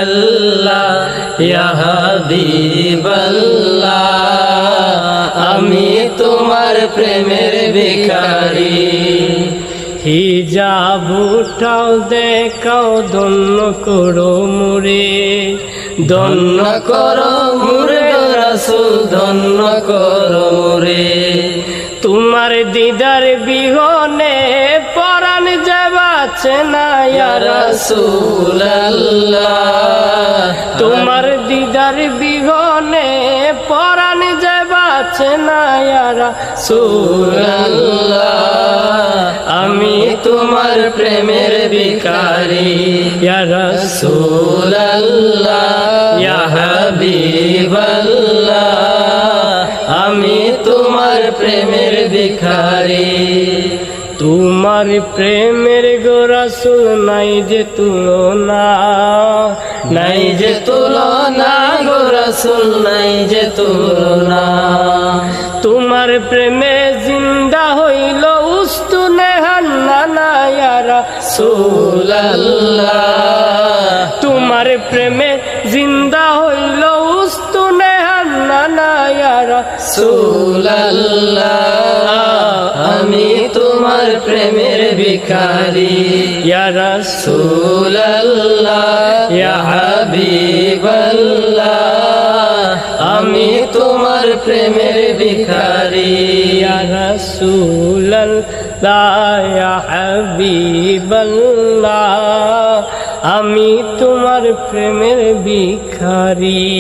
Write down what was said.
আল্লাহ ইয়া হাবিবাল্লাহ আমি তোমার প্রেমের ভিখারি। হিজাব উঠাও দেখাও ধন্য করো মুরে, ধন্য করো মুরে রাসূল ধন্য করো মুরে। তোমার দিদার বিহনে পরাণ যাবাছে না ইয়া রাসূলুল্লাহ, তোমার দিদার বিহনে পরাণ যাবাছে না ইয়া রাসূলুল্লাহ আমি তোমার প্রেমের ভিখারি। ইয়া রাসূলুল্লাহ ইয়া হাবিবাল্লাহ আমি তোমার প্রেমের ভিখারি। তোমার প্রেমের গো রাসূল নাই যে তুলনা, নাই যে তুলনা গো রাসূল নাই যে তুলনা। তোমার প্রেমে জিন্দা হইল উস্তুনে হান্নানা ইয়া রাসূলুল্লাহ, তোমার প্রেমে জিন্দা হইল উস্তুনে হান্নানা ইয়া রাসূলুল্লাহ আমি তোমার প্রেমের ভিখারি। ইয়া রাসূলুল্লাহ ইয়া হাবিবাল্লাহ আমি তোমার প্রেমের ভিখারি। ইয়া রাসূলুল্লাহ ইয়া হাবিবাল্লাহ আমি তোমার প্রেমের ভিখারি।